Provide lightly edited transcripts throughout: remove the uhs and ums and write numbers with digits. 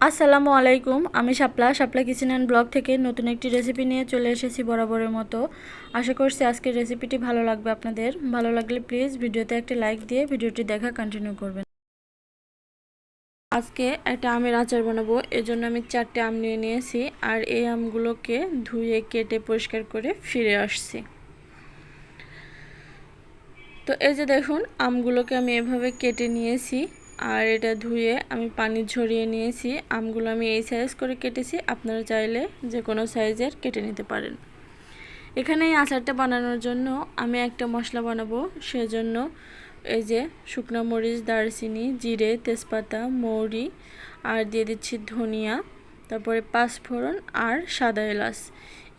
আসসালামু আলাইকুম। আমি শাপলা কিচেন অ্যান্ড ব্লগ থেকে নতুন একটি রেসিপি নিয়ে চলে এসেছি বরাবরের মতো। আশা করছি আজকের রেসিপিটি ভালো লাগবে আপনাদের। ভালো লাগলে প্লিজ ভিডিওতে একটা লাইক দিয়ে ভিডিওটি দেখা কন্টিনিউ করবেন। আজকে একটা আমের আচার বানাবো, এজন্য আমি 4টে আম নিয়ে নিয়েছি আর এই আমগুলোকে ধুয়ে কেটে পরিষ্কার করে ফিরে আসছি। তো এই যে দেখুন, আমগুলোকে আমি এভাবে কেটে নিয়েছি আর এটা ধুয়ে আমি পানি ঝরিয়ে নিয়েছি। আমগুলো আমি এই সাইজ করে কেটেছি, আপনারা চাইলে যে কোনো সাইজের কেটে নিতে পারেন। এখানে এই আচারটা বানানোর জন্য আমি একটা মশলা বানাবো, সেজন্য এই যে শুকনো মরিচ, দারচিনি, জিরে, তেজপাতা, মৌরি আর দিয়ে দিচ্ছি ধনিয়া, তারপরে পাঁচফোড়ন আর সাদা এলাচ।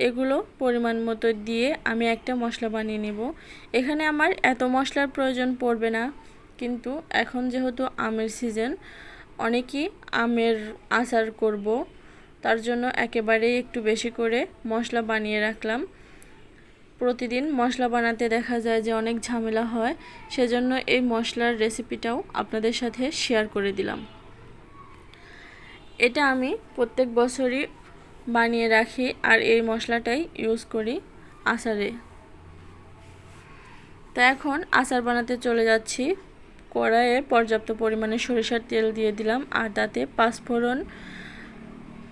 এগুলো পরিমাণ মতো দিয়ে আমি একটা মশলা বানিয়ে নেব। এখানে আমার এত মশলার প্রয়োজন পড়বে না, কিন্তু এখন যেহেতু আমের সিজন, অনেকেই আমের আচার করব, তার জন্য একেবারেই একটু বেশি করে মশলা বানিয়ে রাখলাম। প্রতিদিন মশলা বানাতে দেখা যায় যে অনেক ঝামেলা হয়, সেজন্য এই মশলার রেসিপিটাও আপনাদের সাথে শেয়ার করে দিলাম। এটা আমি প্রত্যেক বছরই বানিয়ে রাখি আর এই মশলাটাই ইউজ করি আচারে। তো এখন আচার বানাতে চলে যাচ্ছি। কড়াইয়ে পর্যাপ্ত পরিমাণে সরিষার তেল দিয়ে দিলাম আর তাতে পাঁচফোড়ন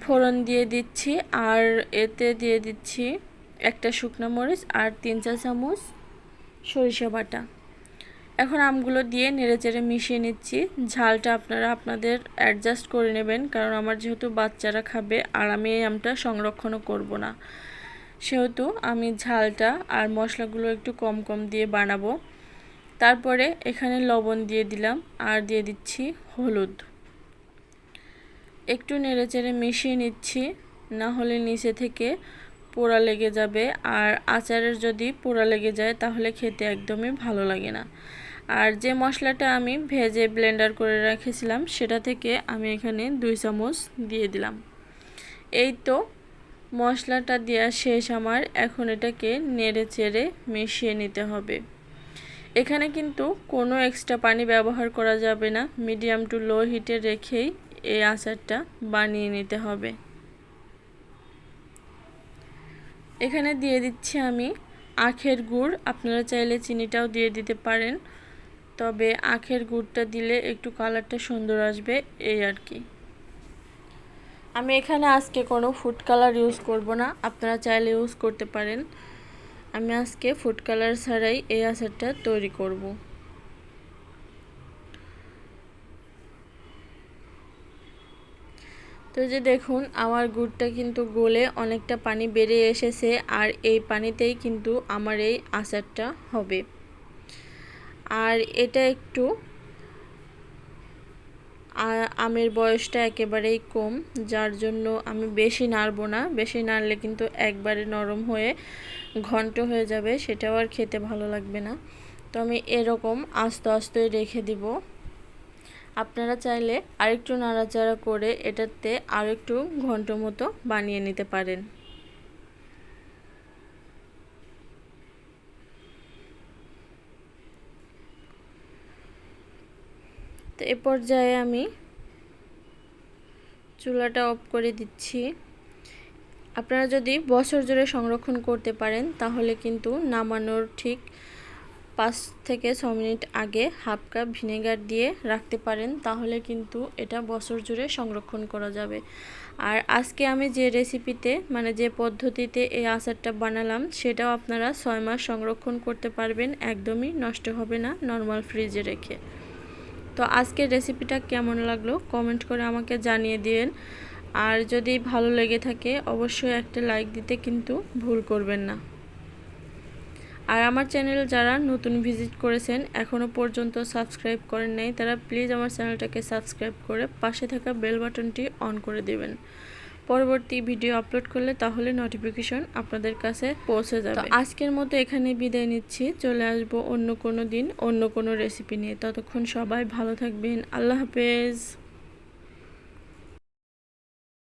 ফোড়ন দিয়ে দিচ্ছি আর এতে দিয়ে দিচ্ছি একটা শুকনো মরিচ আর 3-4 চামচ সরিষা বাটা। এখন আমগুলো দিয়ে নেড়েচেড়ে মিশিয়ে নিচ্ছি। ঝালটা আপনারা আপনাদের অ্যাডজাস্ট করে নেবেন, কারণ আমার যেহেতু বাচ্চারা খাবে আর আমি এই আমটা সংরক্ষণও করব না, সেহেতু আমি ঝালটা আর মশলাগুলো একটু কম কম দিয়ে বানাবো। তারপরে এখানে লবণ দিয়ে দিলাম আর দিয়ে দিচ্ছি হলুদ। একটু নেড়েচেড়ে মিশিয়ে নিচ্ছি, না হলে নিচে থেকে পোড়া লেগে যাবে, আর আচারের যদি পোড়া লেগে যায় তাহলে খেতে একদমই ভালো লাগে না। আর যে মশলাটা আমি ভেজে ব্লেন্ডার করে রেখেছিলাম সেটা থেকে আমি এখানে 2 চামচ দিয়ে দিলাম। এই তো মশলাটা দেওয়া শেষ আমার। এখন এটাকে নেড়ে চেড়ে মিশিয়ে নিতে হবে। এখানে কিন্তু কোনো এক্সট্রা পানি ব্যবহার করা যাবে না, মিডিয়াম টু লো হিটে রেখেই এই আচারটা বানিয়ে নিতে হবে। এখানে দিয়ে দিচ্ছি আমি আখের গুড়, আপনারা চাইলে চিনিটাও দিয়ে দিতে পারেন, তবে আখের গুড়টা দিলে একটু কালারটা সুন্দর আসবে, এই আর কি। আমি এখানে আজকে কোনো ফুড কালার ইউজ করব না, আপনারা চাইলে ইউজ করতে পারেন। আমি আজকে ফুড কালার ছাড়াই এই আচারটা তৈরি করব। তো যে দেখুন, আমার গুড়টা কিন্তু গলে অনেকটা পানি বেরিয়ে এসেছে আর এই পানিতেই কিন্তু আমার এই আচারটা হবে। আর এটা একটু আমের বয়সটা একেবারেই কম, যার জন্য আমি বেশি নাড়ব না। বেশি নাড়লে কিন্তু একবারে নরম হয়ে ঘন্ট হয়ে যাবে, সেটাও আর খেতে ভালো লাগবে না। তো আমি এরকম আস্তে আস্তে রেখে দিব। আপনারা চাইলে আরেকটু নাড়াচাড়া করে এটাতে আরেকটু ঘন্ট মতো বানিয়ে নিতে পারেন। তো এ পর্যায়ে আমি চুলাটা অফ করে দিচ্ছি। আপনারা যদি বছর জুড়ে সংরক্ষণ করতে পারেন তাহলে কিন্তু নামানোর ঠিক 5 থেকে 6 মিনিট আগে হাফ কাপ ভিনেগার দিয়ে রাখতে পারেন, তাহলে কিন্তু এটা বছর জুড়ে সংরক্ষণ করা যাবে। আর আজকে আমি যে রেসিপিতে মানে যে পদ্ধতিতে এই আচারটা বানালাম সেটাও আপনারা 6 মাস সংরক্ষণ করতে পারবেন, একদমই নষ্ট হবে না নর্মাল ফ্রিজে রেখে। তো আজকের রেসিপিটা কেমন লাগলো কমেন্ট করে আমাকে জানিয়ে দিন। আর যদি ভালো লেগে থাকে অবশ্যই একটা লাইক দিতে কিন্তু ভুল করবেন না। আর আমার চ্যানেল যারা নতুন ভিজিট করেছেন এখনও পর্যন্ত সাবস্ক্রাইব করেন নাই, তারা প্লিজ আমার চ্যানেলটাকে সাবস্ক্রাইব করে পাশে থাকা বেল বাটনটি অন করে দেবেন। পরবর্তী ভিডিও আপলোড করলে তাহলে নোটিফিকেশন আপনাদের কাছে পৌঁছে যাবে। তো আজকের মতো এখানে বিদায় নিচ্ছি, চলে আসব অন্য কোনো দিন অন্য কোনো রেসিপি নিয়ে। ততক্ষণ সবাই ভালো থাকবেন, আল্লাহ হাফেজ।